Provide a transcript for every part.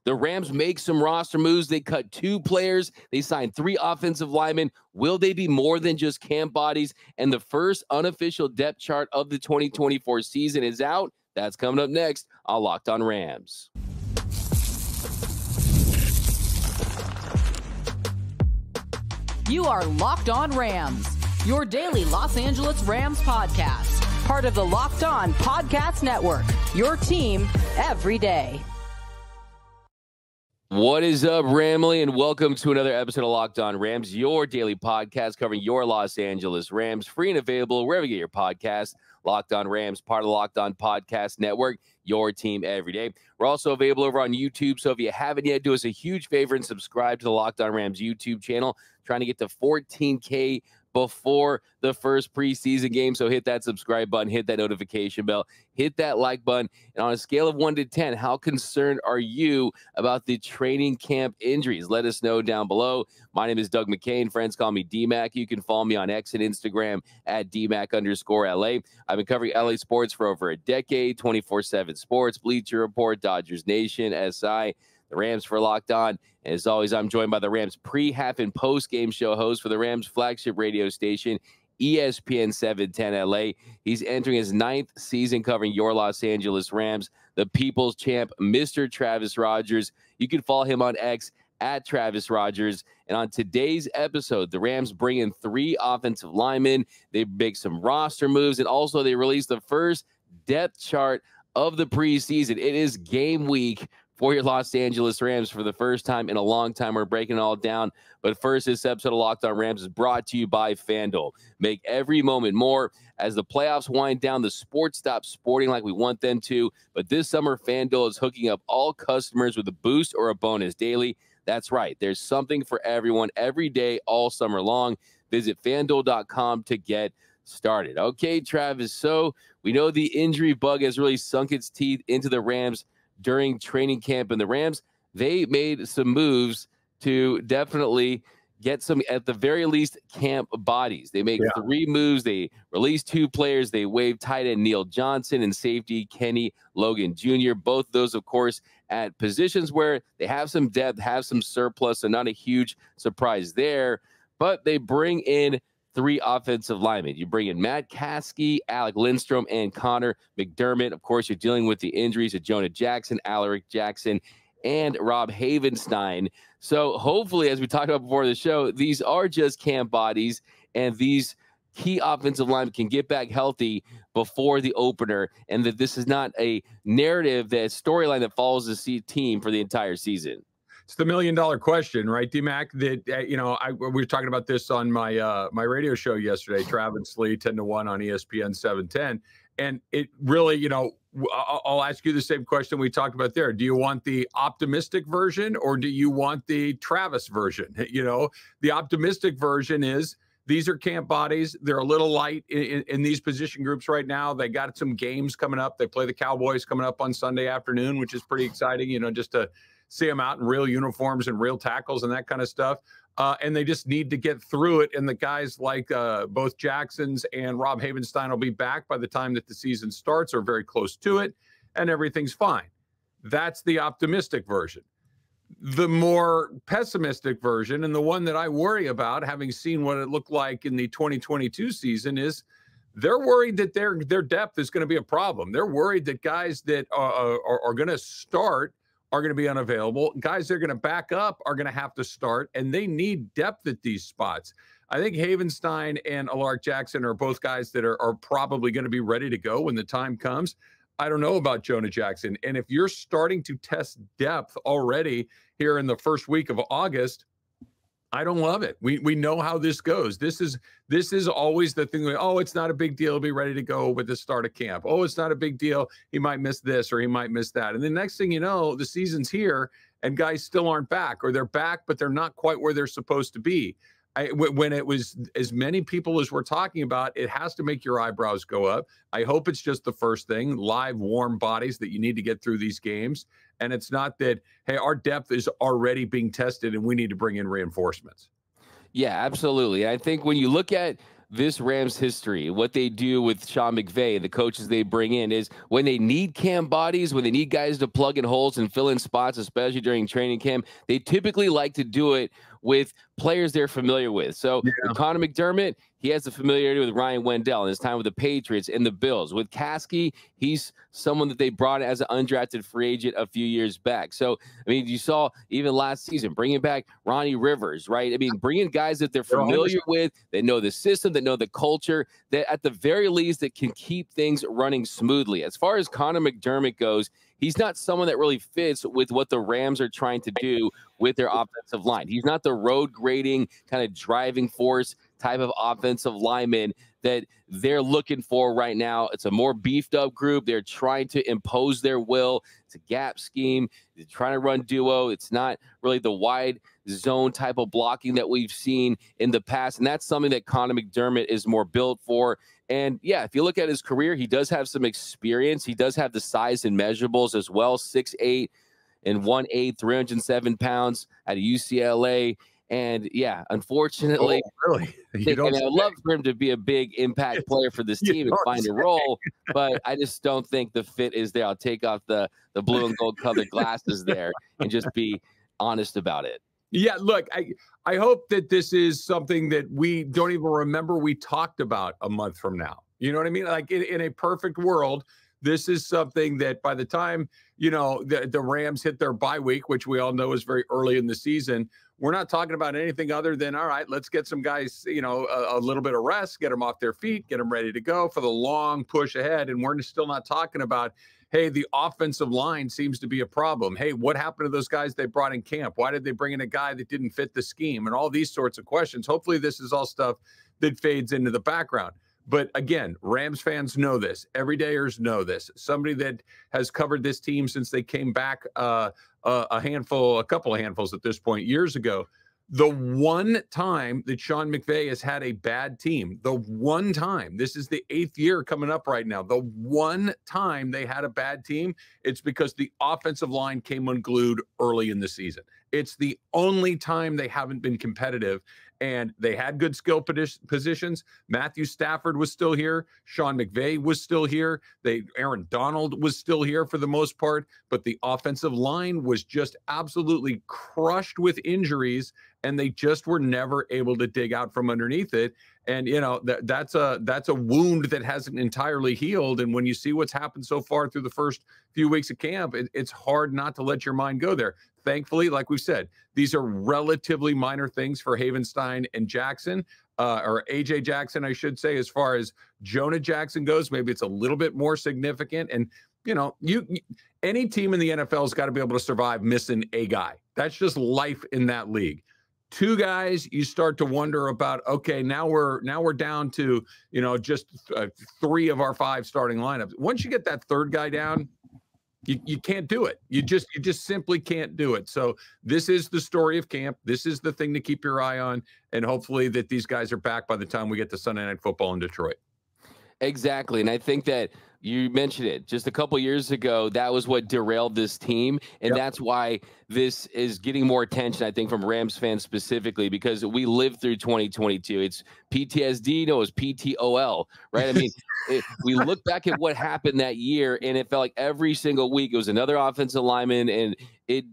The Rams make some roster moves. They cut 2 players. They signed 3 offensive linemen. Will they be more than just camp bodies? And the first unofficial depth chart of the 2024 season is out. That's coming up next on Locked On Rams. You are Locked On Rams, your daily Los Angeles Rams podcast. Part of the Locked On Podcast Network, your team every day. What is up, Ramley, and welcome to another episode of Locked On Rams, your daily podcast covering your Los Angeles Rams, free and available wherever you get your podcasts. Locked On Rams, part of the Locked On Podcast Network, your team every day. We're also available over on YouTube, so if you haven't yet, do us a huge favor and subscribe to the Locked On Rams YouTube channel. Trying to get to 14K before the first preseason game. So hit that subscribe button, hit that notification bell, hit that like button. And on a scale of 1 to 10, how concerned are you about the training camp injuries? Let us know down below. My name is Doug McCain. Friends call me DMAC. You can follow me on X and Instagram at DMAC_LA. I've been covering LA sports for over a decade, 24/7 sports, Bleacher Report, Dodgers Nation, SI, the Rams for Locked On. And as always, I'm joined by the Rams pre, half, and post-game show host for the Rams flagship radio station, ESPN 710 LA. He's entering his 9th season covering your Los Angeles Rams, the people's champ, Mr. Travis Rogers. You can follow him on X at Travis Rogers. And on today's episode, the Rams bring in 3 offensive linemen. They make some roster moves, and also they release the first depth chart of the preseason. It is game week for your Los Angeles Rams for the first time in a long time. We're breaking it all down. But first, this episode of Locked On Rams is brought to you by FanDuel. Make every moment more. As the playoffs wind down, the sports stop sporting like we want them to. But this summer, FanDuel is hooking up all customers with a boost or a bonus daily. That's right. There's something for everyone every day, all summer long. Visit FanDuel.com to get started. Okay, Travis, so we know the injury bug has really sunk its teeth into the Rams during training camp, and the Rams, they made some moves to definitely get some, at the very least, camp bodies. They make 3 moves. They released 2 players. They waived tight end Neil Johnson and safety Kenny Logan Jr. Both of those, of course, at positions where they have some depth, have some surplus, so not a huge surprise there. But they bring in 3 offensive linemen. You bring in Matt Kaskey, Alec Lindstrom, and Conor McDermott. Of course, you're dealing with the injuries of Jonah Jackson, Alaric Jackson, and Rob Havenstein. So hopefully, as we talked about before the show, these are just camp bodies, and these key offensive linemen can get back healthy before the opener, and that this is not a narrative, that storyline that follows the team for the entire season. It's the $1 million question, right, DMAC? That we were talking about this on my my radio show yesterday, Travis Lee, 10 to 1 on ESPN 710, and it really, I'll ask you the same question we talked about there. Do you want the optimistic version, or do you want the Travis version? The optimistic version is these are camp bodies. They're a little light in these position groups right now. They got some games coming up. They play the Cowboys coming up on Sunday afternoon, which is pretty exciting. Just to see them out in real uniforms and real tackles and that kind of stuff. And they just need to get through it. And the guys like both Jacksons and Rob Havenstein will be back by the time that the season starts, or very close to it, and everything's fine. That's the optimistic version. The more pessimistic version, and the one that I worry about, having seen what it looked like in the 2022 season, is they're worried that their depth is going to be a problem. They're worried that guys that are going to start are going to be unavailable. Guys they're going to back up are going to have to start, and they need depth at these spots. I think Havenstein and Alaric Jackson are both guys that are probably going to be ready to go when the time comes. I don't know about Jonah Jackson. And if you're starting to test depth already here in the first week of August, I don't love it. We know how this goes. This is always the thing. Oh, it's not a big deal. He'll be ready to go with the start of camp. Oh, it's not a big deal. He might miss this or he might miss that. And the next thing you know, the season's here and guys still aren't back, or they're back, but they're not quite where they're supposed to be. When it was as many people as we're talking about, it has to make your eyebrows go up. I hope it's just the first thing, live, warm bodies that you need to get through these games. And it's not that, hey, our depth is already being tested and we need to bring in reinforcements. Yeah, absolutely. I think when you look at this Rams history, what they do with Sean McVay, the coaches they bring in, is when they need cam bodies, when they need guys to plug in holes and fill in spots, especially during training camp, they typically like to do it with players they're familiar with. So with Conor McDermott, he has the familiarity with Ryan Wendell and his time with the Patriots and the Bills. With Kaskey, he's someone that they brought as an undrafted free agent a few years back. So, I mean, you saw even last season, bringing back Ronnie Rivers, right? I mean, bringing guys that they're familiar with, that know the system, that know the culture, that at the very least that can keep things running smoothly. As far as Conor McDermott goes, he's not someone that really fits with what the Rams are trying to do with their offensive line. He's not the road grading kind of driving force type of offensive lineman that they're looking for right now. It's a more beefed up group. They're trying to impose their will. It's a gap scheme. They're trying to run duo. It's not really the wide zone type of blocking that we've seen in the past. And that's something that Conor McDermott is more built for. And yeah, if you look at his career, he does have some experience. He does have the size and measurables as well, 6'8" and 1/8, 307 pounds at UCLA. And yeah, unfortunately, really? I would love for him to be a big impact player for this team and find a role, but I just don't think the fit is there. I'll take off the blue and gold colored glasses there and just be honest about it. Yeah, look, I hope that this is something that we don't even remember we talked about a month from now. You know what I mean? Like in a perfect world, this is something that by the time, you know, the Rams hit their bye week, which we all know is very early in the season, we're not talking about anything other than, all right, let's get some guys, you know, a little bit of rest, get them off their feet, get them ready to go for the long push ahead. And we're still not talking about, hey, the offensive line seems to be a problem. Hey, what happened to those guys they brought in camp? Why did they bring in a guy that didn't fit the scheme? And all these sorts of questions. Hopefully this is all stuff that fades into the background. But again, Rams fans know this. Everydayers know this. Somebody that has covered this team since they came back a couple of handfuls at this point years ago. The one time that Sean McVay has had a bad team, the one time, this is the 8th year coming up right now, the one time they had a bad team, it's because the offensive line came unglued early in the season. It's the only time they haven't been competitive. And they had good skill positions. Matthew Stafford was still here. Sean McVay was still here. Aaron Donald was still here for the most part. But the offensive line was just absolutely crushed with injuries, and they just were never able to dig out from underneath it. And, you know, that's a wound that hasn't entirely healed. And when you see what's happened so far through the first few weeks of camp, it's hard not to let your mind go there. Thankfully, like we said, these are relatively minor things for Havenstein and Jackson, or AJ Jackson, I should say. As far as Jonah Jackson goes, maybe it's a little bit more significant. And, you know, any team in the NFL has got to be able to survive missing a guy. That's just life in that league. 2 guys, you start to wonder about, okay, now we're down to, you know, just 3 of our 5 starting lineups. Once you get that 3rd guy down, you can't do it. You just simply can't do it. So this is the story of camp. This is the thing to keep your eye on. And hopefully that these guys are back by the time we get to Sunday Night Football in Detroit. Exactly. And I think that you mentioned it just a couple years ago. That was what derailed this team. And that's why this is getting more attention, I think, from Rams fans specifically, because we lived through 2022. It's PTSD. No, it's PTOL, right? I mean, we look back at what happened that year, and it felt like every single week it was another offensive lineman, and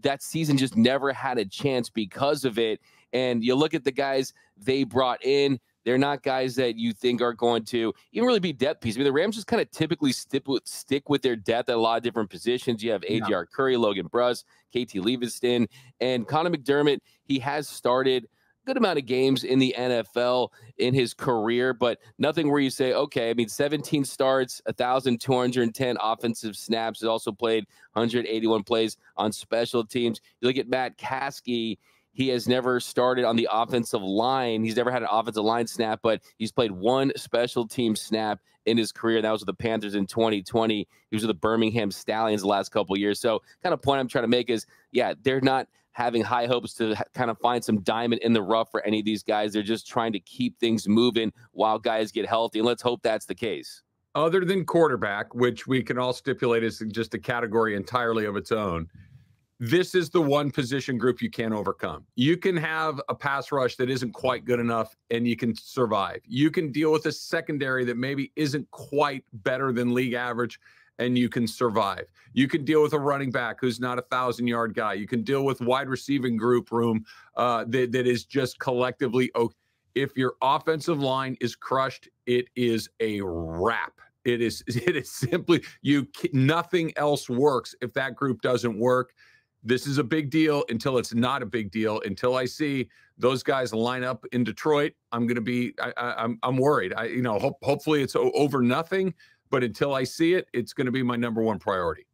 that season just never had a chance because of it. And you look at the guys they brought in, they're not guys that you think are going to even really be depth pieces. I mean, the Rams just kind of typically stick with their depth at a lot of different positions. You have A.J.R. Curry, Logan Bruss, KT Leaviston, and Conor McDermott. He has started a good amount of games in the NFL in his career, but nothing where you say, okay, I mean, 17 starts, 1,210 offensive snaps. He's also played 181 plays on special teams. You look at Matt Kaskey. He has never started on the offensive line. He's never had an offensive line snap, but he's played 1 special team snap in his career. That was with the Panthers in 2020. He was with the Birmingham Stallions the last couple of years. So kind of point I'm trying to make is, yeah, they're not having high hopes to kind of find some diamond in the rough for any of these guys. They're just trying to keep things moving while guys get healthy. And let's hope that's the case. Other than quarterback, which we can all stipulate is just a category entirely of its own, this is the one position group you can't overcome. You can have a pass rush that isn't quite good enough and you can survive. You can deal with a secondary that maybe isn't quite better than league average and you can survive. You can deal with a running back who's not a 1,000-yard guy. You can deal with wide receiving group room that is just collectively okay. If your offensive line is crushed, it is a wrap. It is simply nothing else works if that group doesn't work. This is a big deal until it's not a big deal. Until I see those guys line up in Detroit, I'm going to be I'm worried. Hopefully it's over nothing, but until I see it, it's going to be my number one priority.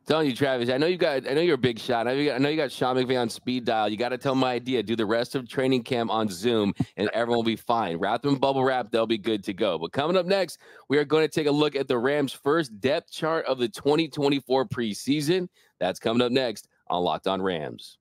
Telling you, Travis, I know you're a big shot. I know you got Sean McVay on speed dial. You got to tell my idea. Do the rest of training camp on Zoom, and everyone will be fine. Wrap them in bubble wrap. They'll be good to go. But coming up next, we are going to take a look at the Rams' first depth chart of the 2024 preseason. That's coming up next on Locked On Rams.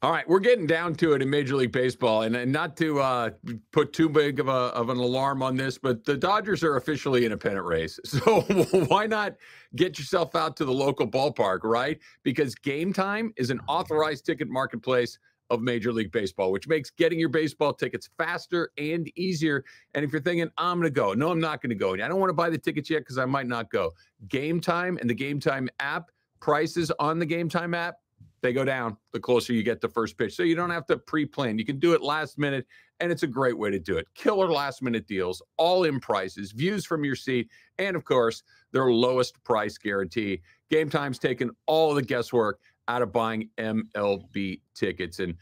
All right, we're getting down to it in Major League Baseball, and not to put too big of an alarm on this, but the Dodgers are officially in a pennant race. So why not get yourself out to the local ballpark, right? Because Game Time is an authorized ticket marketplace of Major League Baseball, which makes getting your baseball tickets faster and easier. And if you're thinking, I'm going to go, no, I'm not going to go, and I don't want to buy the tickets yet because I might not go. Game Time and the Game Time app, prices on the Game Time app, they go down the closer you get to first pitch. So you don't have to pre-plan. You can do it last minute, and it's a great way to do it. Killer last-minute deals, all-in prices, views from your seat, and, of course, their lowest price guarantee. Game Time's taken all the guesswork out of buying MLB tickets. And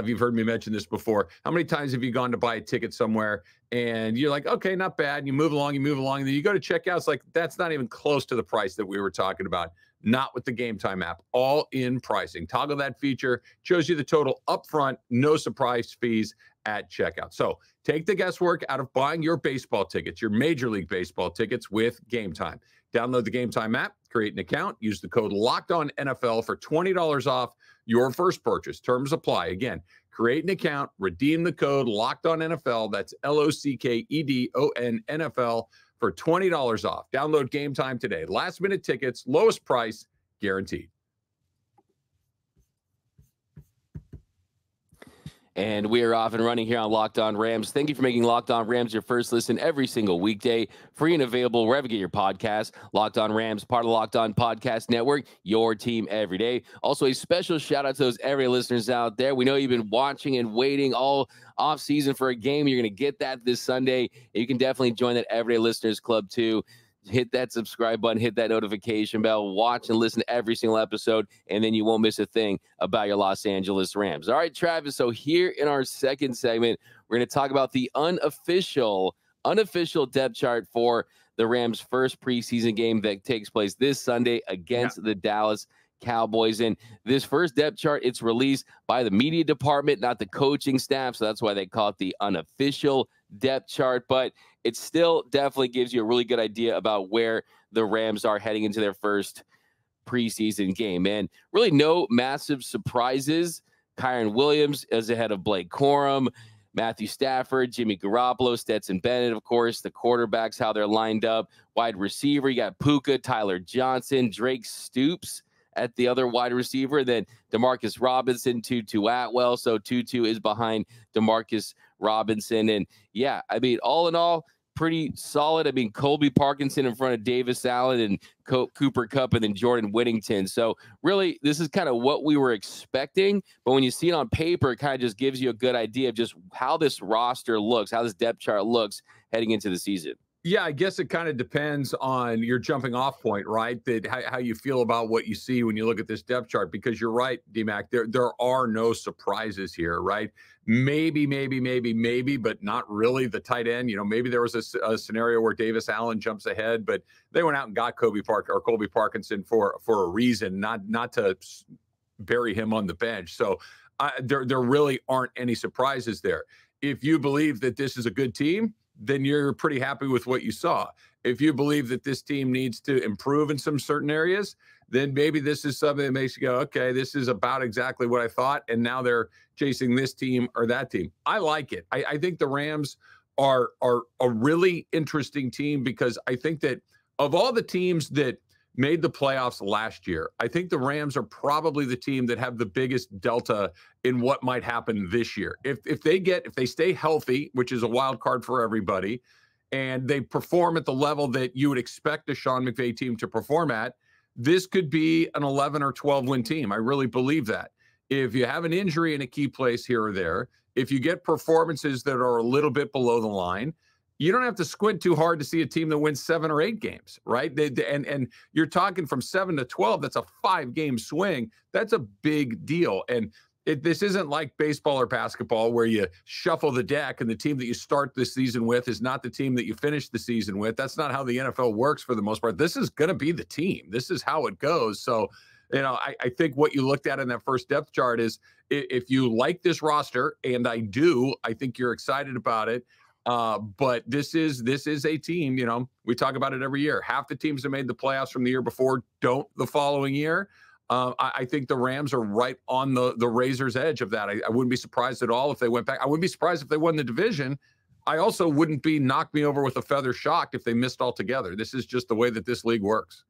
you've heard me mention this before. How many times have you gone to buy a ticket somewhere, and you're like, okay, not bad. And you move along, and then you go to check out. It's like, that's not even close to the price that we were talking about. Not with the Game Time app. All in pricing. Toggle that feature. Shows you the total upfront, no surprise fees at checkout. So take the guesswork out of buying your baseball tickets, your Major League Baseball tickets with Game Time. Download the Game Time app, create an account, use the code LOCKEDONNFL for $20 off your first purchase. Terms apply. Again, create an account, redeem the code LOCKEDONNFL. That's LOCKEDON NFL for $20 off. Download Game Time today. Last minute tickets, lowest price guaranteed. And we are off and running here on Locked On Rams. Thank you for making Locked On Rams your first listen every single weekday. Free and available wherever you get your podcasts. Locked On Rams, part of Locked On Podcast Network, your team every day. Also, a special shout out to those everyday listeners out there. We know you've been watching and waiting all off season for a game. You're going to get that this Sunday. You can definitely join that Everyday Listeners Club too. Hit that subscribe button, hit that notification bell, watch and listen to every single episode, and then you won't miss a thing about your Los Angeles Rams. All right, Travis, so here in our second segment, we're going to talk about the unofficial depth chart for the Rams' first preseason game that takes place this Sunday against the Dallas Cowboys. And this first depth chart, it's released by the media department, not the coaching staff, so that's why they call it the unofficial depth chart, but it still definitely gives you a really good idea about where the Rams are heading into their first preseason game. And really no massive surprises. Kyron Williams is ahead of Blake Corum, Matthew Stafford, Jimmy Garoppolo, Stetson Bennett, of course, the quarterbacks, how they're lined up. Wide receiver, you got Puka, Tyler Johnson, Drake Stoops at the other wide receiver, then Demarcus Robinson, Tutu Atwell. So Tutu is behind Demarcus Robinson. And yeah, I mean, all in all, pretty solid. I mean, Colby Parkinson in front of Davis Allen and Cooper Kupp and then Jordan Whittington. So really, this is kind of what we were expecting. But when you see it on paper, it kind of just gives you a good idea of just how this roster looks, how this depth chart looks heading into the season. Yeah, I guess it kind of depends on your jumping off point, right? That how you feel about what you see when you look at this depth chart, because you're right, D-Mac, there are no surprises here, right? Maybe, but not really the tight end. You know, maybe there was a scenario where Davis Allen jumps ahead, but they went out and got Colby Parkinson for a reason, not to bury him on the bench. So there really aren't any surprises there. If you believe that this is a good team, then you're pretty happy with what you saw. If you believe that this team needs to improve in some certain areas, then maybe this is something that makes you go, okay, this is about exactly what I thought, and now they're chasing this team or that team. I like it. I think the Rams are a really interesting team, because I think that of all the teams that made the playoffs last year. I think the Rams are probably the team that have the biggest delta in what might happen this year. If they stay healthy, which is a wild card for everybody, and they perform at the level that you would expect a Sean McVay team to perform at, this could be an 11 or 12 win team. I really believe that. If you have an injury in a key place here or there, if you get performances that are a little bit below the line, you don't have to squint too hard to see a team that wins 7 or 8 games, right? And you're talking from 7 to 12. That's a 5-game swing. That's a big deal. And this isn't like baseball or basketball where you shuffle the deck and the team that you start the season with is not the team that you finish the season with. That's not how the NFL works for the most part. This is going to be the team. This is how it goes. So, I think what you looked at in that first depth chart is if you like this roster, and I do, I think you're excited about it. But this is a team, we talk about it every year. Half the teams that made the playoffs from the year before don't the following year. I think the Rams are right on the razor's edge of that. I wouldn't be surprised at all if they went back. I wouldn't be surprised if they won the division. I also wouldn't be knocked me over with a feather shocked if they missed altogether. This is just the way that this league works.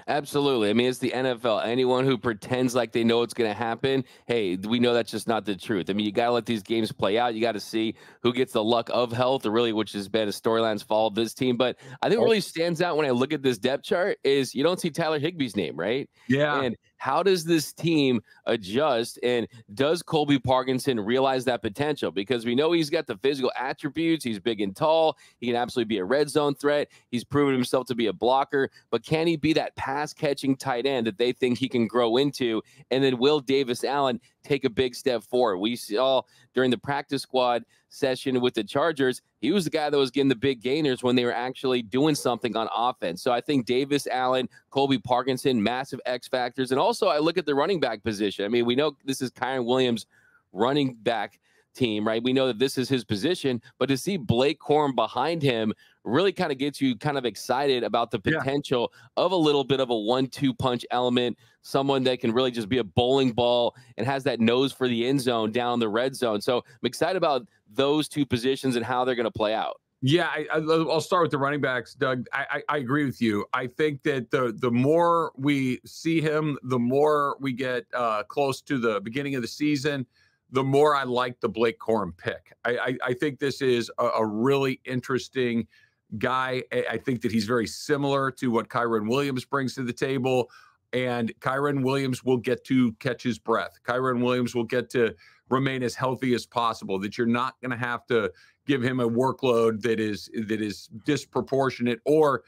Absolutely. I mean, it's the NFL. Anyone who pretends like they know what's going to happen, hey, we know that's just not the truth. I mean, you got to let these games play out. You got to see who gets the luck of health, or really, which has been a storyline's followed this team. But I think what really stands out when I look at this depth chart is you don't see Tyler Higbee's name, right? Yeah. And how does this team adjust? And does Colby Parkinson realize that potential? Because we know he's got the physical attributes. He's big and tall. He can absolutely be a red zone threat. He's proven himself to be a blocker. But can he be that pass-catching tight end that they think he can grow into? And then will Davis Allen take a big step forward? We saw during the practice squad session with the Chargers, he was the guy that was getting the big gainers when they were actually doing something on offense. So I think Davis Allen, Colby Parkinson, massive X factors. And also I look at the running back position. I mean, we know this is Kyron Williams' running back team, right? We know that this is his position, but to see Blake Corum behind him really kind of gets you kind of excited about the potential of a little bit of a 1-2 punch element, someone that can really just be a bowling ball and has that nose for the end zone down the red zone. So I'm excited about those two positions and how they're going to play out. Yeah, I'll start with the running backs, Doug. I agree with you. I think that the more we see him, the more we get close to the beginning of the season, the more I like the Blake Corum pick. I think this is a really interesting guy. I think that he's very similar to what Kyron Williams brings to the table. And Kyron Williams will get to catch his breath. Kyron Williams will get to remain as healthy as possible, that you're not going to have to give him a workload that is disproportionate, or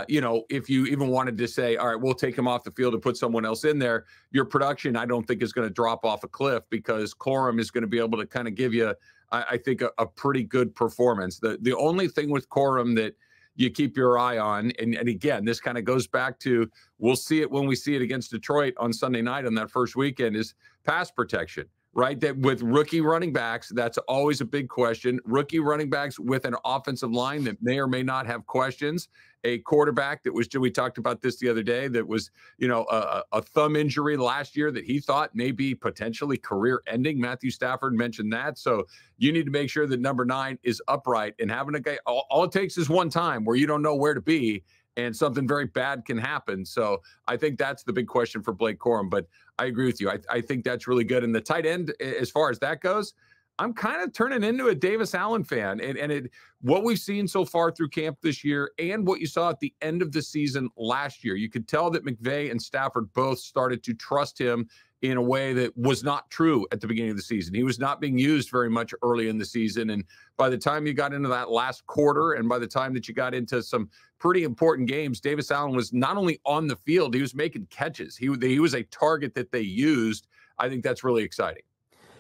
if you even wanted to say, all right, we'll take him off the field and put someone else in there, your production, I don't think, is going to drop off a cliff, because Corum is going to be able to kind of give you, I think, a pretty good performance. The only thing with Corum that you keep your eye on, and again, this kind of goes back to, we'll see it when we see it against Detroit on Sunday night on that first weekend, is pass protection. Right, that with rookie running backs, that's always a big question. Rookie running backs with an offensive line that may or may not have questions. A quarterback that was, we talked about this the other day, that was, a thumb injury last year that he thought may be potentially career-ending. Matthew Stafford mentioned that. So you need to make sure that number 9 is upright, and having a guy, all it takes is one time where you don't know where to be, and something very bad can happen. So I think that's the big question for Blake Corum. But I agree with you. I think that's really good. And the tight end, as far as that goes, I'm kind of turning into a Davis Allen fan. And what we've seen so far through camp this year, and what you saw at the end of the season last year, you could tell that McVay and Stafford both started to trust him in a way that was not true at the beginning of the season. He was not being used very much early in the season. And by the time you got into that last quarter, and by the time that you got into some pretty important games, Davis Allen was not only on the field, he was making catches. He was a target that they used. I think that's really exciting.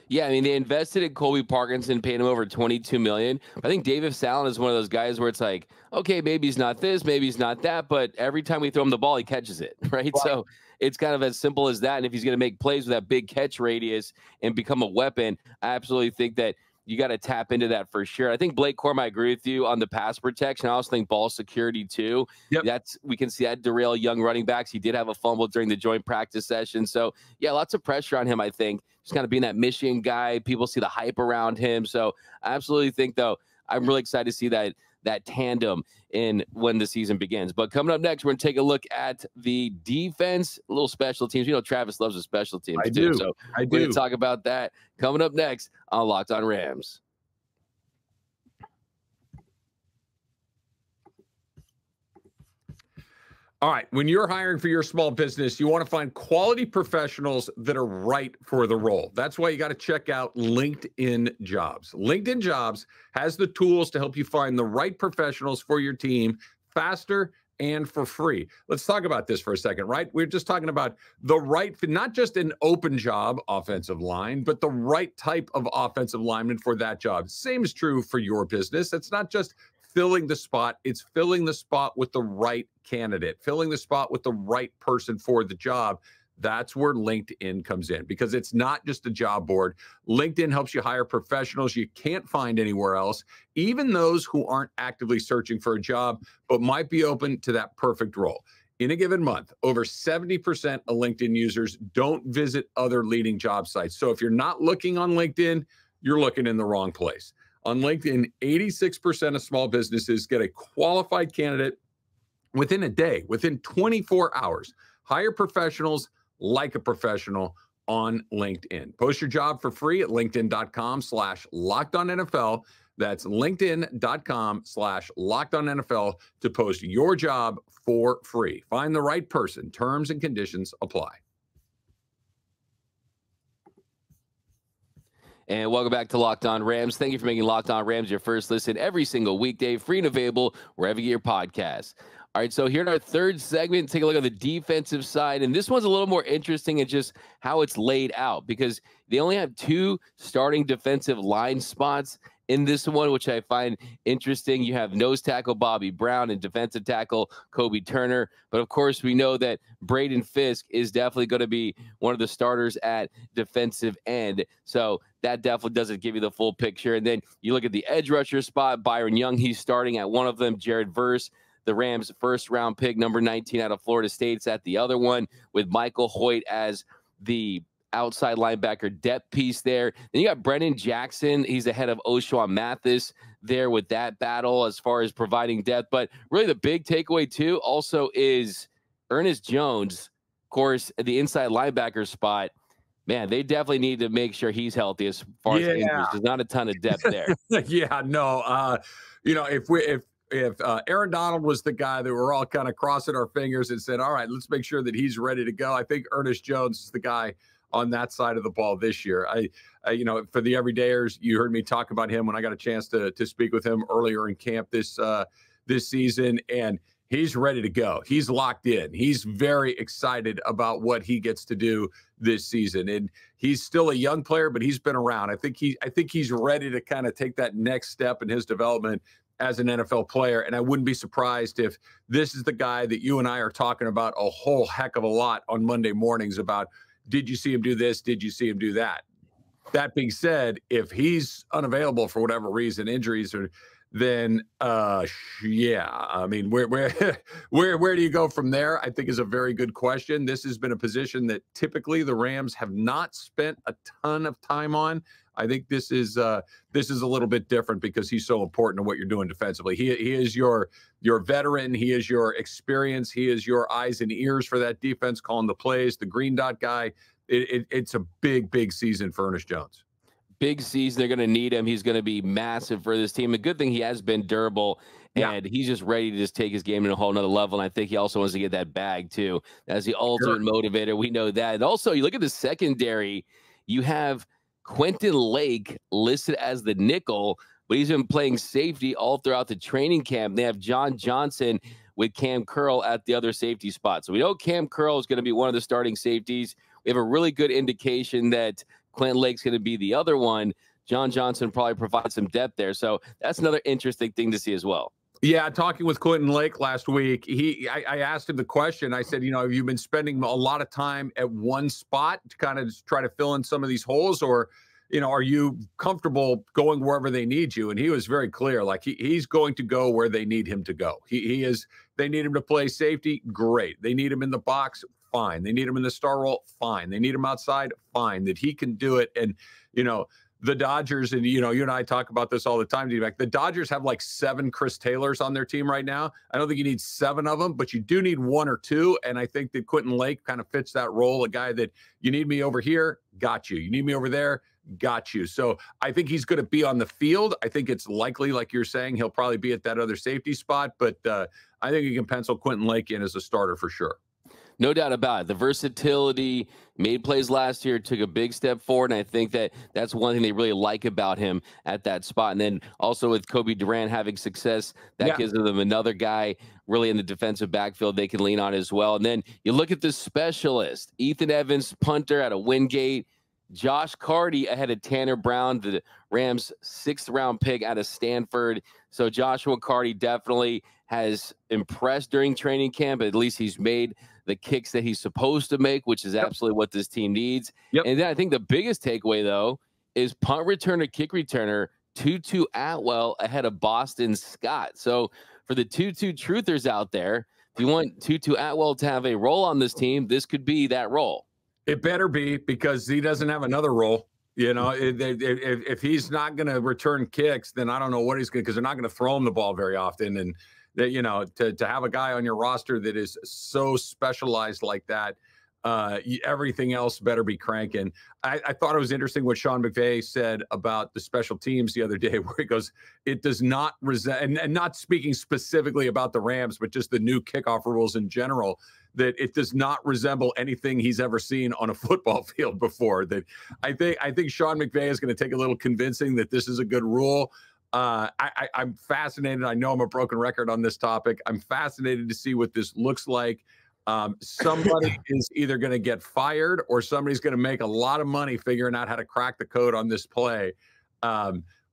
Yeah, I mean, they invested in Colby Parkinson, paid him over $22 million. I think Davis Allen is one of those guys where it's like, okay, maybe he's not this, maybe he's not that, but every time we throw him the ball, he catches it, right? So it's kind of as simple as that. And if he's going to make plays with that big catch radius and become a weapon, I absolutely think that you got to tap into that for sure. I think Blake Corum, I agree with you on the pass protection. I also think ball security too. Yep. We can see that derail young running backs. He did have a fumble during the joint practice session. So yeah, lots of pressure on him, I think. Just kind of being that Michigan guy. People see the hype around him. So I absolutely think, though, I'm really excited to see that that tandem in when the season begins. But coming up next, we're going to take a look at the defense, a little special teams. You know, Travis loves the special teams too. So we're going to talk about that coming up next on Locked On Rams. All right. When you're hiring for your small business, you want to find quality professionals that are right for the role. That's why you got to check out LinkedIn Jobs. LinkedIn Jobs has the tools to help you find the right professionals for your team faster and for free. Let's talk about this for a second, right? We're just talking about the right, not just an open job offensive line, but the right type of offensive lineman for that job. Same is true for your business. It's not just filling the spot, it's filling the spot with the right candidate, filling the spot with the right person for the job. That's where LinkedIn comes in, because it's not just a job board. LinkedIn helps you hire professionals you can't find anywhere else, even those who aren't actively searching for a job, but might be open to that perfect role. In a given month, over 70% of LinkedIn users don't visit other leading job sites. So if you're not looking on LinkedIn, you're looking in the wrong place. On LinkedIn, 86% of small businesses get a qualified candidate within a day, within 24 hours. Hire professionals like a professional on LinkedIn. Post your job for free at linkedin.com/LockedOnNFL. That's linkedin.com/LockedOnNFL to post your job for free. Find the right person. Terms and conditions apply. And welcome back to Locked On Rams. Thank you for making Locked On Rams your first listen every single weekday, free and available wherever you get your podcasts. All right, so here in our third segment, take a look at the defensive side. And this one's a little more interesting in just how it's laid out, because they only have 2 starting defensive line spots in this one, which I find interesting. You have nose tackle Bobby Brown and defensive tackle Kobe Turner. But of course, we know that Braden Fisk is definitely going to be one of the starters at defensive end. So that definitely doesn't give you the full picture. And then you look at the edge rusher spot, Byron Young, he's starting at one of them. Jared Verse, the Rams' first-round pick, number 19 out of Florida State's at the other one, with Michael Hoyt as the outside linebacker depth piece there. Then you got Brennan Jackson. He's ahead of O'Shawn Mathis there with that battle as far as providing depth. But really the big takeaway, too, also is Ernest Jones, of course, at the inside linebacker spot. Man, they definitely need to make sure he's healthy as far as injuries. There's not a ton of depth there. If Aaron Donald was the guy that we're all kind of crossing our fingers and said, all right, let's make sure that he's ready to go, I think Ernest Jones is the guy on that side of the ball this year. For the everydayers, you heard me talk about him when I got a chance to speak with him earlier in camp this season, and he's ready to go. He's locked in. He's very excited about what he gets to do this season. And he's still a young player, but he's been around. I think he's ready to kind of take that next step in his development as an NFL player. And I wouldn't be surprised if this is the guy that you and I are talking about a whole heck of a lot on Monday mornings about, did you see him do this? Did you see him do that? That being said, if he's unavailable for whatever reason, injuries, or then I mean, where do you go from there? I think is a very good question. This has been a position that typically the Rams have not spent a ton of time on. I think this is a little bit different because he's so important to what you're doing defensively. He is your veteran. He is your experience. He is your eyes and ears for that defense, calling the plays, the green dot guy. It's a big season for Ernest Jones. Big season. They're going to need him. He's going to be massive for this team. A good thing he has been durable, and he's just ready to just take his game to a whole nother level. And I think he also wants to get that bag too. That's the ultimate motivator. We know that. And also, you look at the secondary, you have Quentin Lake listed as the nickel, but he's been playing safety all throughout the training camp. They have John Johnson with Cam Curl at the other safety spot. So we know Cam Curl is going to be one of the starting safeties. We have a really good indication that Quentin Lake's going to be the other one. John Johnson probably provides some depth there. So that's another interesting thing to see as well. Yeah, talking with Quentin Lake last week, I asked him the question. I said, have you been spending a lot of time at one spot to kind of try to fill in some of these holes, or, are you comfortable going wherever they need you? And he was very clear, like he's going to go where they need him to go. He is. They need him to play safety, great. They need him in the box, fine. They need him in the star role, fine. They need him outside, fine. That he can do it. And the Dodgers, and you and I talk about this all the time, D-Mac, the Dodgers have like 7 Chris Taylors on their team right now. I don't think you need 7 of them, but you do need 1 or 2. And I think that Quentin Lake kind of fits that role, a guy that you need me over here, got you. You need me over there, got you. So I think he's going to be on the field. I think it's likely, like you're saying, he'll probably be at that other safety spot, but I think you can pencil Quentin Lake in as a starter for sure. No doubt about it. The versatility, made plays last year, took a big step forward, and I think that's one thing they really like about him at that spot. And then also with Kobe Durant having success, that gives them another guy really in the defensive backfield they can lean on as well. And then you look at the specialist, Ethan Evans, punter out of Wingate, Josh Carty ahead of Tanner Brown, the Rams' 6th-round pick out of Stanford. So Joshua Carty definitely has impressed during training camp. At least he's made the kicks that he's supposed to make, which is absolutely what this team needs. And then I think the biggest takeaway, though, is punt returner, kick returner, Tutu Atwell ahead of Boston Scott. So for the Tutu truthers out there, if you want Tutu Atwell to have a role on this team, this could be that role. It better be, because he doesn't have another role. If he's not going to return kicks, then I don't know what he's going to, because they're not going to throw him the ball very often. And that, to have a guy on your roster that is so specialized like that, everything else better be cranking. I thought it was interesting what Sean McVay said about the special teams the other day, where he goes, it does not and not speaking specifically about the Rams, but just the new kickoff rules in general, that it does not resemble anything he's ever seen on a football field before. That I think Sean McVay is going to take a little convincing that this is a good rule. I'm fascinated. I know I'm a broken record on this topic. I'm fascinated to see what this looks like. Somebody is either going to get fired, or somebody's going to make a lot of money figuring out how to crack the code on this play.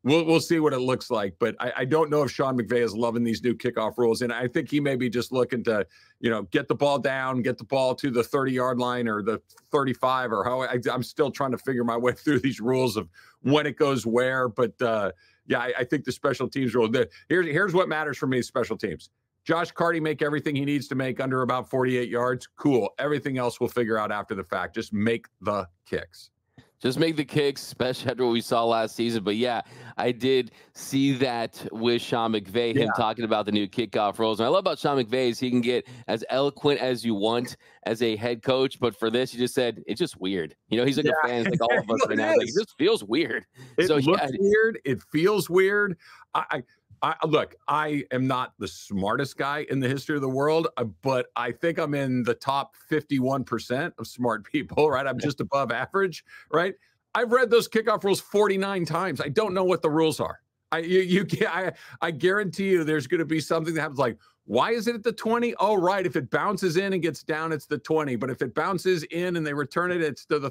We'll see what it looks like, but I don't know if Sean McVay is loving these new kickoff rules. And I think he may be just looking to, get the ball down, get the ball to the 30-yard line or the 35, or how I'm still trying to figure my way through these rules of when it goes where. But I think the special teams rule, here's what matters for me, special teams. Josh Carty make everything he needs to make under about 48 yards. Cool. Everything else we'll figure out after the fact. Just make the kicks. Just make the kicks, especially after what we saw last season. But yeah, I did see that with Sean McVay, him talking about the new kickoff rules. And I love about Sean McVay is he can get as eloquent as you want as a head coach. But for this, you just said, it's just weird. He's like a fan, like all of us right now. Like, it just feels weird. It looks weird. It feels weird. Look, I am not the smartest guy in the history of the world, but I think I'm in the top 51% of smart people, right? I'm just above average, right? I've read those kickoff rules 49 times. I don't know what the rules are. I guarantee you there's going to be something that happens like, why is it at the 20? Oh, right. If it bounces in and gets down, it's the 20. But if it bounces in and they return it, it's to the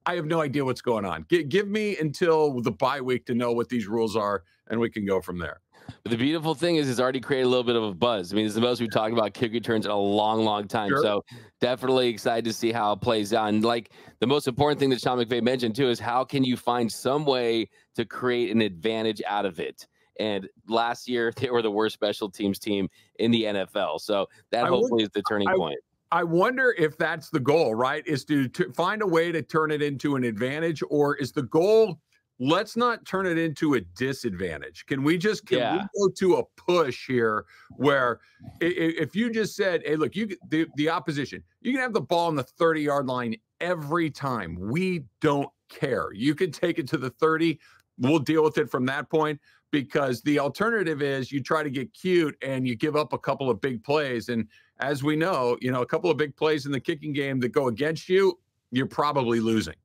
I have no idea what's going on. Give me until the bye week to know what these rules are, and we can go from there. But the beautiful thing is it's already created a little bit of a buzz. I mean, it's the most we've talked about kick returns in a long, long time. Sure. So definitely excited to see how it plays out. And like the most important thing that Sean McVay mentioned too is how can you find some way to create an advantage out of it? And last year they were the worst special teams team in the NFL. So that hopefully is the turning point. I wonder if that's the goal, right? Is to find a way to turn it into an advantage, or is the goal, let's not turn it into a disadvantage? Can we we go to a push here where if you just said, hey, look, the opposition, you can have the ball on the 30-yard line every time. We don't care. You can take it to the 30. We'll deal with it from that point, because the alternative is you try to get cute and you give up a couple of big plays. And as we know, a couple of big plays in the kicking game that go against you, you're probably losing.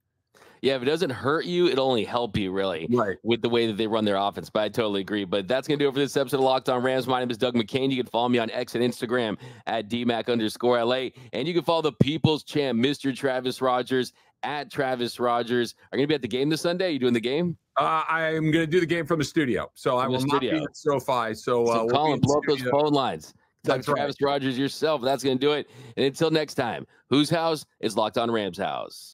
Yeah, if it doesn't hurt you, it'll only help you, really, with the way that they run their offense. But I totally agree. But that's going to do it for this episode of Locked On Rams. My name is Doug McCain. You can follow me on X and Instagram at DMac_LA. And you can follow the People's Champ, Mr. Travis Rogers, at Travis Rogers. Are you going to be at the game this Sunday? Are you doing the game? I'm going to do the game from the studio. So I will not be at SoFi. So call and blow up those phone lines. That's Travis Rogers yourself. That's going to do it. And until next time, whose house is Locked On Rams house?